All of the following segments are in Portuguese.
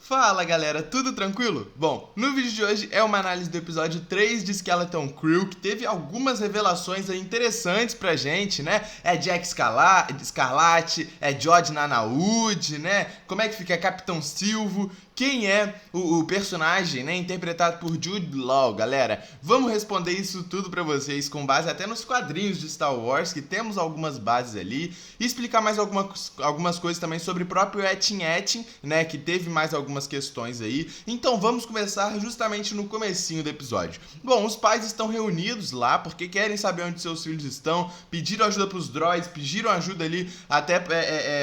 Fala galera, tudo tranquilo? Bom, no vídeo de hoje é uma análise do episódio 3 de Skeleton Crew, que teve algumas revelações interessantes pra gente, né? É Jack Scarlatti, é Jod Nanawood, né? Como é que fica? É Capitão Silvo. Quem é o personagem, né, interpretado por Jude Law, galera? Vamos responder isso tudo pra vocês com base até nos quadrinhos de Star Wars, que temos algumas bases ali, e explicar mais algumas coisas também sobre o próprio Etin, né, que teve mais algumas questões aí. Então vamos começar justamente no comecinho do episódio. Bom, os pais estão reunidos lá porque querem saber onde seus filhos estão, pediram ajuda pros droids, pediram ajuda ali até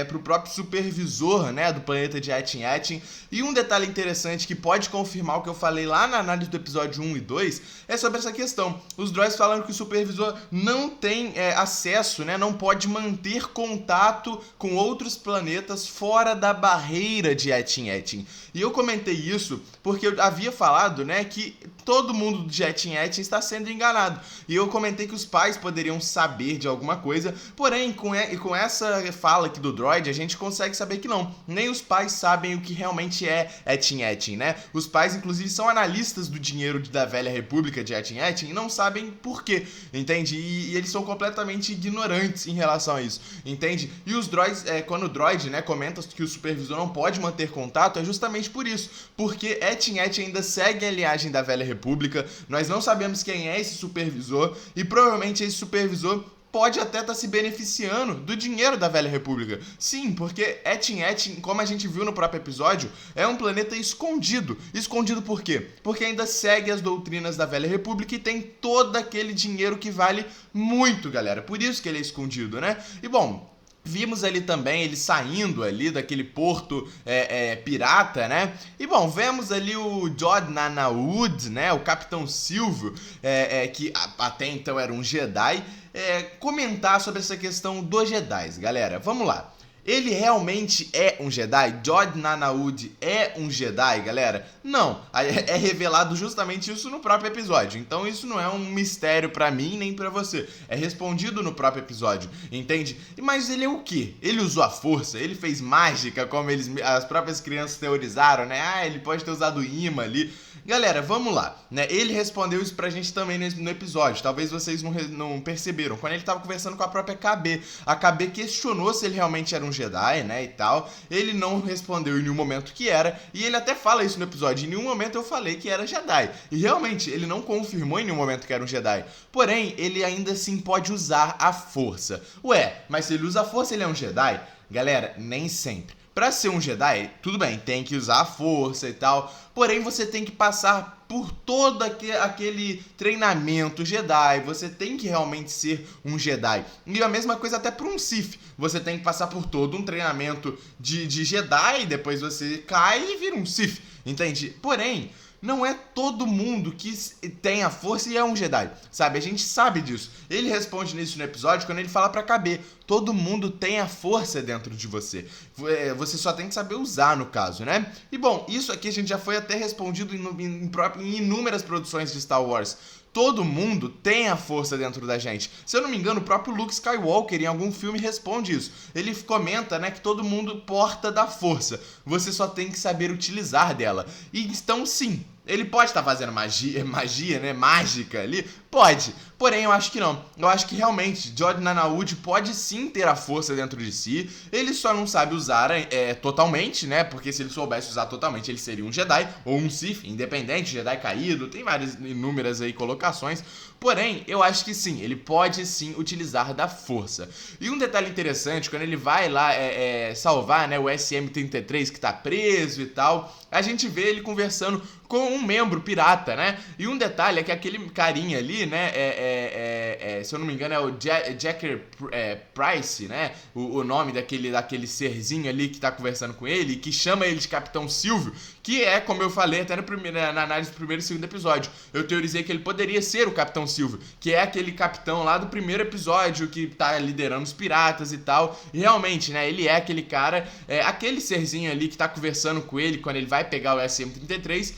pro próprio supervisor, né, do planeta de Etin. E um detalhe interessante que pode confirmar o que eu falei lá na análise do episódio 1 e 2 é sobre essa questão. Os droids falaram que o supervisor não tem acesso, né, não pode manter contato com outros planetas fora da barreira de Etin. E eu comentei isso porque eu havia falado, né, que todo mundo de Etin está sendo enganado. E eu comentei que os pais poderiam saber de alguma coisa, porém, com essa fala aqui do droid, a gente consegue saber que não. Nem os pais sabem o que realmente é Etin, né? Os pais, inclusive, são analistas do dinheiro da velha república de Etin e não sabem por quê, entende? E eles são completamente ignorantes em relação a isso, entende? E os droids, quando o droid, né, comenta que o supervisor não pode manter contato, é justamente por isso, porque Etin ainda segue a linhagem da velha república, nós não sabemos quem é esse supervisor, e provavelmente esse supervisor pode até estar se beneficiando do dinheiro da velha república. Sim, porque Etin, como a gente viu no próprio episódio, é um planeta escondido. Escondido por quê? Porque ainda segue as doutrinas da velha república e tem todo aquele dinheiro que vale muito, galera. Por isso que ele é escondido, né? E bom, vimos ali também ele saindo ali daquele porto pirata, né? E bom, vemos ali o Jod Nanawood, né? O Capitão Silvio, que até então era um Jedi, comentar sobre essa questão dos Jedi, galera. Vamos lá. Ele realmente é um Jedi? Jod Nanawood é um Jedi, galera? Não, é revelado justamente isso no próprio episódio. Então isso não é um mistério pra mim nem pra você. É respondido no próprio episódio, entende? Mas ele é o quê? Ele usou a força? Ele fez mágica, como as próprias crianças teorizaram, né? Ah, ele pode ter usado imã ali. Galera, vamos lá, né? Ele respondeu isso pra gente também no episódio. Talvez vocês não perceberam. Quando ele tava conversando com a própria KB, a KB questionou se ele realmente era um Jedi, né, e tal. Ele não respondeu em nenhum momento que era, e ele até fala isso no episódio. Em nenhum momento eu falei que era Jedi. E realmente, ele não confirmou em nenhum momento que era um Jedi. Porém, ele ainda assim pode usar a força. Ué, mas se ele usa a força, ele é um Jedi? Galera, nem sempre. Pra ser um Jedi, tudo bem, tem que usar a força e tal, porém você tem que passar por todo aquele treinamento Jedi, você tem que realmente ser um Jedi. E a mesma coisa até para um Sith, você tem que passar por todo um treinamento de Jedi, depois você cai e vira um Sith, entende? Porém, não é todo mundo que tem a força e é um Jedi, sabe? A gente sabe disso. Ele responde nisso no episódio quando ele fala pra KB. Todo mundo tem a força dentro de você. Você só tem que saber usar, no caso, né? E bom, isso aqui a gente já foi até respondido em inúmeras produções de Star Wars. Todo mundo tem a força dentro da gente. Se eu não me engano, o próprio Luke Skywalker em algum filme responde isso. Ele comenta, né, que todo mundo porta da força. Você só tem que saber utilizar dela. E então, sim, ele pode estar fazendo magia, né, mágica ali? Pode. Porém, eu acho que não. Eu acho que realmente Jod Nanawood pode sim ter a força dentro de si. Ele só não sabe usar totalmente, né? Porque se ele soubesse usar totalmente, ele seria um Jedi ou um Sith, independente, Jedi caído. Tem várias inúmeras aí colocações. Porém, eu acho que sim, ele pode sim utilizar da força. E um detalhe interessante, quando ele vai lá salvar, né, o SM-33 que tá preso e tal, a gente vê ele conversando com um membro pirata, né? E um detalhe é que aquele carinha ali, né, se eu não me engano é o Jacker Price, né? O nome daquele serzinho ali que tá conversando com ele, que chama ele de Capitão Silvio, que é, como eu falei até na análise do primeiro e segundo episódio, eu teorizei que ele poderia ser o Capitão Silvio, que é aquele capitão lá do primeiro episódio que tá liderando os piratas e tal, e realmente, né, ele é aquele cara, aquele serzinho ali que tá conversando com ele quando ele vai pegar o SM-33,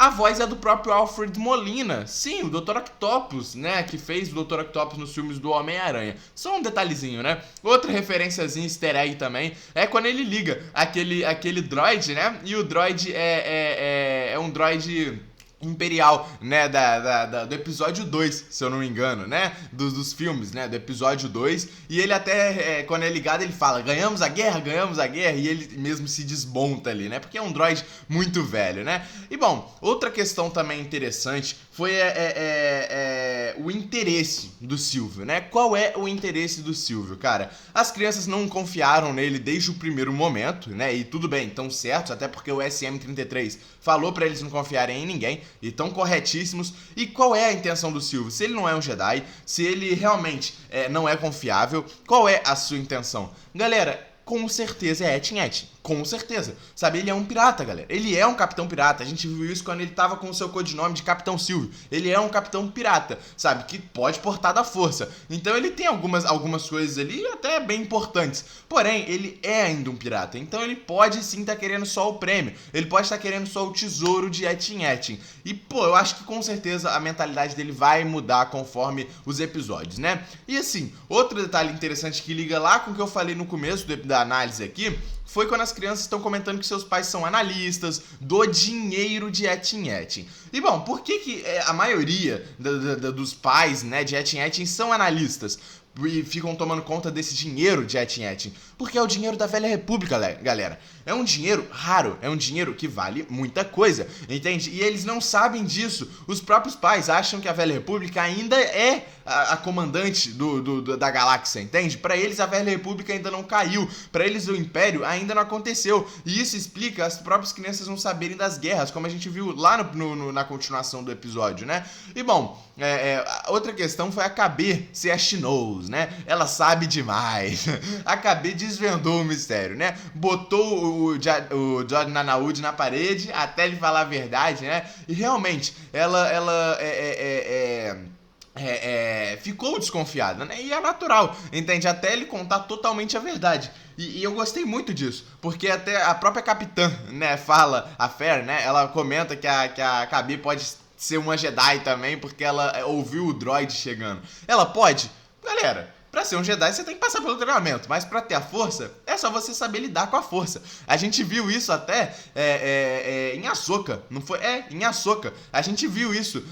a voz é do próprio Alfred Molina. Sim, o Dr. Octopus, né? Que fez o Dr. Octopus nos filmes do Homem-Aranha. Só um detalhezinho, né? Outra referenciazinha easter egg também é quando ele liga aquele droid, né? E o droid é um droid imperial, né, do episódio 2, se eu não me engano, né, dos filmes, né, do episódio 2, e ele até, quando é ligado, ele fala, ganhamos a guerra, e ele mesmo se desmonta ali, né, porque é um droid muito velho, né. E bom, outra questão também interessante foi o interesse do Silvio, né, qual é o interesse do Silvio, cara? As crianças não confiaram nele desde o primeiro momento, né, e tudo bem, estão certos, até porque o SM-33 falou pra eles não confiarem em ninguém, e estão corretíssimos. E qual é a intenção do Silvio? Se ele não é um Jedi, se ele realmente não é confiável, qual é a sua intenção? Galera, com certeza é Etin-Etin. Com certeza. Sabe, ele é um pirata, galera. Ele é um capitão pirata. A gente viu isso quando ele tava com o seu codinome de Capitão Silvio. Ele é um capitão pirata, sabe, que pode portar da força. Então ele tem algumas coisas ali até bem importantes. Porém, ele é ainda um pirata. Então ele pode sim estar querendo só o prêmio. Ele pode estar querendo só o tesouro de Etin-Etin. E, pô, eu acho que com certeza a mentalidade dele vai mudar conforme os episódios, né? E assim, outro detalhe interessante que liga lá com o que eu falei no começo da análise aqui foi quando as crianças estão comentando que seus pais são analistas do dinheiro de Etin-Etin. E bom, por que a maioria dos pais, né, de Etin-Etin são analistas e ficam tomando conta desse dinheiro de Etin-Etin? Porque é o dinheiro da Velha República, galera. É um dinheiro raro, é um dinheiro que vale muita coisa, entende? E eles não sabem disso. Os próprios pais acham que a Velha República ainda é a comandante da galáxia, entende? Pra eles a Velha República ainda não caiu, pra eles o Império ainda não aconteceu. E isso explica as próprias crianças não saberem das guerras, como a gente viu lá na continuação do episódio, né? E bom, outra questão foi a KB ser a She-Knows, né? Ela sabe demais. A KB desvendou o mistério, né? Botou o Jordan Nanaud na parede até ele falar a verdade, né? E realmente, ela ficou desconfiada, né? E é natural, entende? Até ele contar totalmente a verdade. E eu gostei muito disso, porque até a própria capitã, né, fala, a Fer, né? Ela comenta que a KB pode ser uma Jedi também, porque ela ouviu o droid chegando. Ela pode? Galera, pra ser um Jedi você tem que passar pelo treinamento, mas pra ter a força, é só você saber lidar com a força. A gente viu isso até em Ahsoka, não foi? Em Ahsoka. A gente viu isso,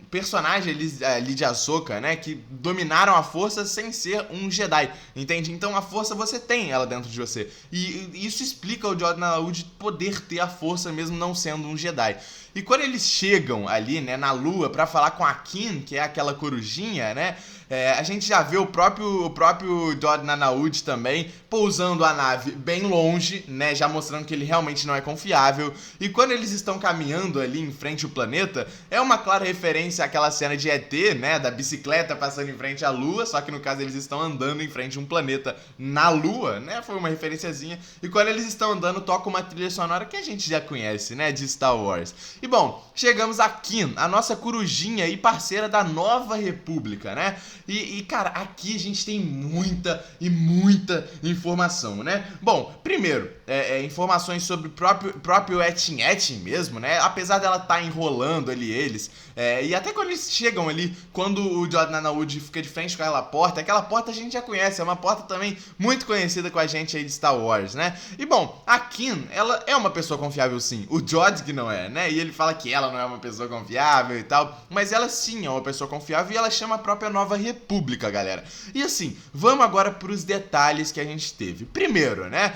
personagens ali de Ahsoka, né, que dominaram a força sem ser um Jedi, entende? Então a força você tem ela dentro de você. E isso explica o Jordan Nanaud poder ter a força mesmo não sendo um Jedi. E quando eles chegam ali, né, na Lua pra falar com a Kin, que é aquela corujinha, né, a gente já vê o próprio Jordan Nanaud também pousando a nave bem longe, né, já mostrando que ele realmente não é confiável. E quando eles estão caminhando ali em frente ao planeta, é uma clara referência àquela cena de ET, né, da bicicleta passando em frente à Lua, só que no caso eles estão andando em frente a um planeta na Lua, né, foi uma referenciazinha. E quando eles estão andando, toca uma trilha sonora que a gente já conhece, né, de Star Wars. E bom, chegamos a Kin, a nossa corujinha e parceira da Nova República, né? E cara, aqui a gente tem muita informação, né? Bom, primeiro, informações sobre o próprio Etin-Etin mesmo, né? Apesar dela estar enrolando ali eles, e até quando eles chegam ali, quando o Jordan Nanaud fica de frente com aquela porta a gente já conhece, é uma porta também muito conhecida com a gente aí de Star Wars, né? E bom, a Kin, ela é uma pessoa confiável sim, o George que não é, né? E ele fala que ela não é uma pessoa confiável e tal, mas ela sim é uma pessoa confiável e ela chama a própria Nova República, galera. E assim, vamos agora pros detalhes que a gente teve. Primeiro, né,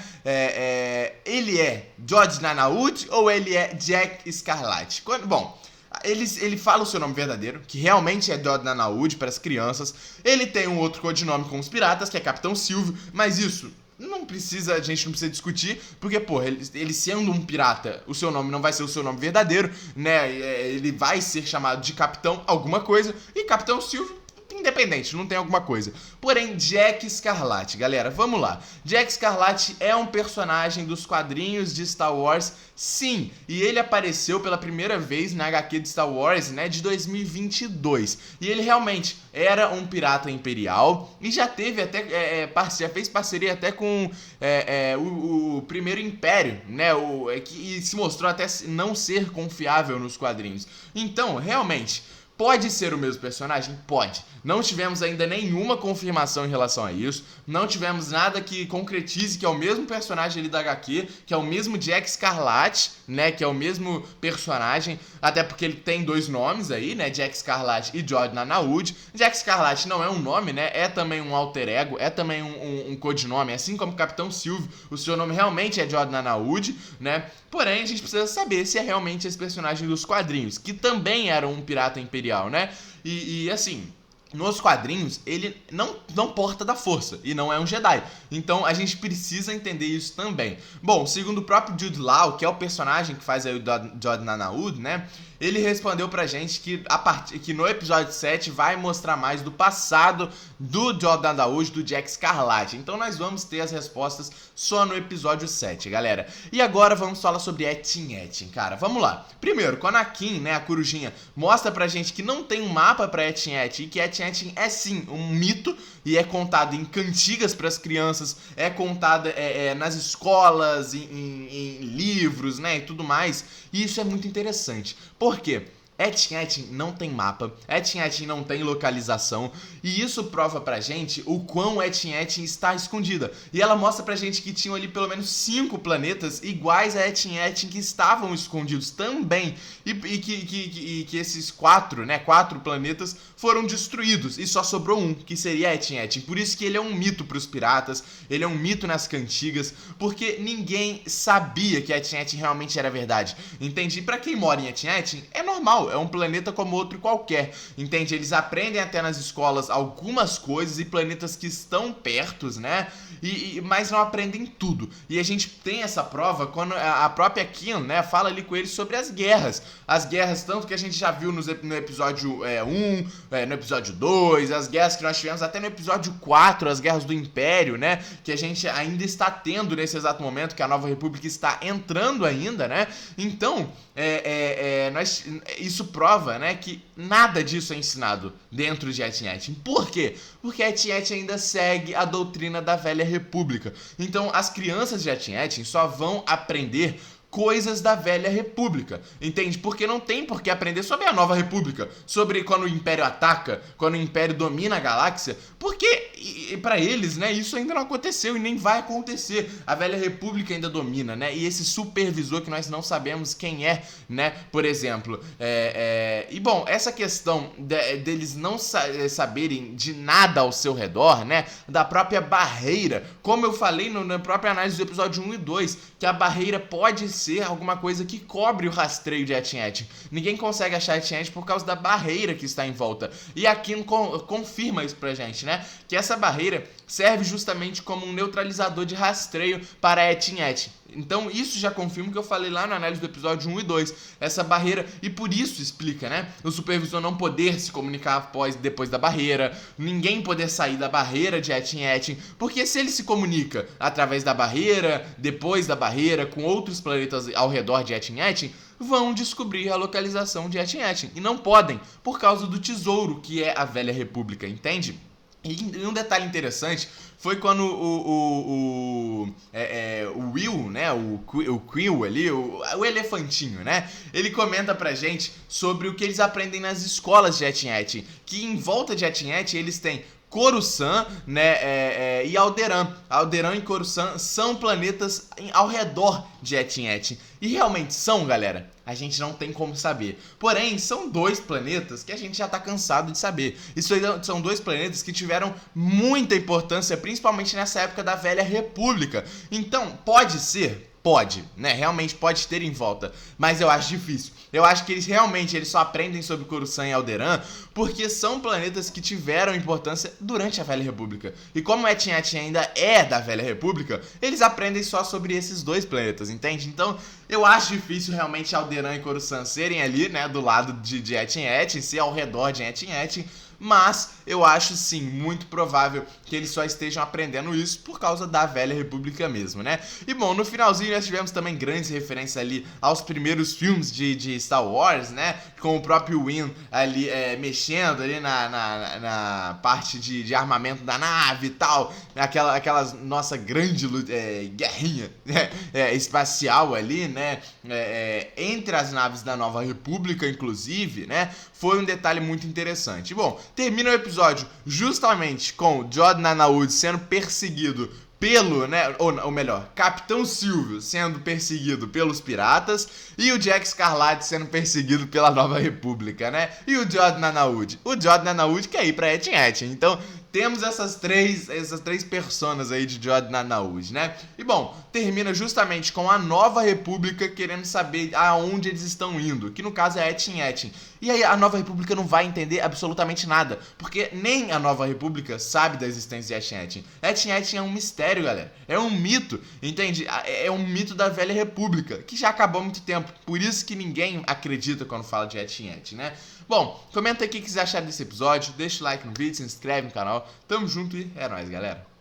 ele é Jordan Nanaud ou ele é Jack Scarlat? Bom, ele fala o seu nome verdadeiro, que realmente é Jordan Nanaud para as crianças. Ele tem um outro codinome com os piratas, que é Capitão Silvio, mas isso a gente não precisa discutir, porque, porra, ele sendo um pirata, o seu nome não vai ser o seu nome verdadeiro, né? Ele vai ser chamado de Capitão alguma coisa, e Capitão Silvio independente, não tem alguma coisa. Porém, Jack Scarlat, galera, vamos lá. Jack Scarlat é um personagem dos quadrinhos de Star Wars, sim, e ele apareceu pela primeira vez na HQ de Star Wars, né, de 2022. E ele realmente era um pirata imperial e já teve até já fez parceria até com o primeiro Império, né, que se mostrou até não ser confiável nos quadrinhos. Então, realmente, pode ser o mesmo personagem? Pode. Não tivemos ainda nenhuma confirmação em relação a isso. Não tivemos nada que concretize que é o mesmo personagem ali da HQ, que é o mesmo Jack Scarlat, né? Que é o mesmo personagem. Até porque ele tem dois nomes aí, né? Jack Scarlat e Jordan Anaud. Jack Scarlat não é um nome, né? É também um alter ego, é também um codinome. Assim como Capitão Silvio, o seu nome realmente é Jordan Anaud, né? Porém, a gente precisa saber se é realmente esse personagem dos quadrinhos, que também era um pirata imperial, né? E assim, nos quadrinhos, ele não porta da força e não é um Jedi. Então a gente precisa entender isso também. Bom, segundo o próprio Jude Law, que é o personagem que faz aí o Jordan Anaud, né? Ele respondeu pra gente que no episódio 7 vai mostrar mais do passado do Jordan Anaud, do Jack Scarlat. Então nós vamos ter as respostas só no episódio 7, galera. E agora vamos falar sobre Etin, cara. Vamos lá. Primeiro, quando a Anakin, né, a corujinha, mostra pra gente que não tem um mapa pra Etin e que Etin é sim um mito e é contado em cantigas pras crianças, é contada nas escolas, em livros, né, e tudo mais. E isso é muito interessante. Por quê? Etin não tem mapa, Etin não tem localização, e isso prova pra gente o quão Etin está escondida. E ela mostra pra gente que tinham ali pelo menos 5 planetas iguais a Etin que estavam escondidos também, e que esses 4 planetas foram destruídos, e só sobrou um, que seria Etin. Por isso que ele é um mito pros piratas, ele é um mito nas cantigas, porque ninguém sabia que Etin realmente era verdade, entende? E pra quem mora em Etin, é normal, é um planeta como outro qualquer, entende? Eles aprendem até nas escolas algumas coisas e planetas que estão perto, né? Mas não aprendem tudo. E a gente tem essa prova quando a própria Kim, né, fala ali com eles sobre as guerras. As guerras, tanto que a gente já viu no episódio 1, no episódio 2, as guerras que nós tivemos até no episódio 4, as guerras do Império, né? Que a gente ainda está tendo nesse exato momento, que a Nova República está entrando ainda, né? Então, isso prova, né, que nada disso é ensinado dentro de Etin. Por quê? Porque Etin ainda segue a doutrina da Velha República. Então, as crianças de Etin só vão aprender coisas da Velha República, entende? Porque não tem por que aprender sobre a Nova República, sobre quando o Império ataca, quando o Império domina a galáxia, porque pra eles, né, isso ainda não aconteceu e nem vai acontecer. A Velha República ainda domina, né? E esse supervisor que nós não sabemos quem é, né? Por exemplo, e bom, essa questão deles não saberem de nada ao seu redor, né? Da própria barreira, como eu falei na própria análise do episódio 1 e 2, que a barreira pode ser alguma coisa que cobre o rastreio de Etin. Ninguém consegue achar Etin por causa da barreira que está em volta. E aqui confirma isso pra gente, né? Que essa barreira serve justamente como um neutralizador de rastreio para Etin. Então isso já confirma o que eu falei lá na análise do episódio 1 e 2. Essa barreira, e por isso explica, né? O supervisor não poder se comunicar depois da barreira, ninguém poder sair da barreira de Etin, porque se ele se comunica através da barreira, depois da barreira, com outros planetas ao redor de Etin, vão descobrir a localização de Etin. E não podem, por causa do tesouro que é a Velha República, entende? E um detalhe interessante foi quando o Will, né, o Quill ali, o elefantinho, né, ele comenta pra gente sobre o que eles aprendem nas escolas de Etin, que em volta de Etin eles têm Coruscant, né, e Alderaan. Alderaan e Coruscant são planetas ao redor de Etin. E realmente são, galera? A gente não tem como saber. Porém, são 2 planetas que a gente já tá cansado de saber. Isso são 2 planetas que tiveram muita importância, principalmente nessa época da Velha República. Então, pode ser? Pode, né? Realmente pode ter em volta. Mas eu acho difícil. Eu acho que eles só aprendem sobre Coruscant e Alderaan porque são planetas que tiveram importância durante a Velha República. E como Etin ainda é da Velha República, eles aprendem só sobre esses 2 planetas, entende? Então, eu acho difícil realmente Alderaan e Coruscant serem ali, né, do lado de Etin, ser ao redor de Etin. mas eu acho sim muito provável que eles só estejam aprendendo isso por causa da Velha República mesmo, né? E bom, no finalzinho nós tivemos também grandes referências ali aos primeiros filmes de Star Wars, né? Com o próprio Win ali mexendo ali na parte de armamento da nave e tal, aquelas nossa grande guerrinha espacial ali, né? Entre as naves da Nova República, inclusive, né? Foi um detalhe muito interessante. Bom, termina o episódio justamente com Jordan Nanawood sendo perseguido pelo, né, ou melhor, Capitão Silvio sendo perseguido pelos piratas e o Jack Scarlatti sendo perseguido pela Nova República, né? E o Jordan Nanawood? O Jordan Nanawood quer ir pra Etin. Então, temos essas três personas aí de Jordan Nanawood, né? E bom, termina justamente com a Nova República querendo saber aonde eles estão indo, que no caso é Etin. E aí a Nova República não vai entender absolutamente nada, porque nem a Nova República sabe da existência de Etin. Etin é um mistério, galera. É um mito, entende? É um mito da Velha República, que já acabou há muito tempo. Por isso que ninguém acredita quando fala de Etin, né? Bom, comenta aqui o que vocês acharam desse episódio, deixa o like no vídeo, se inscreve no canal. Tamo junto e é nóis, galera.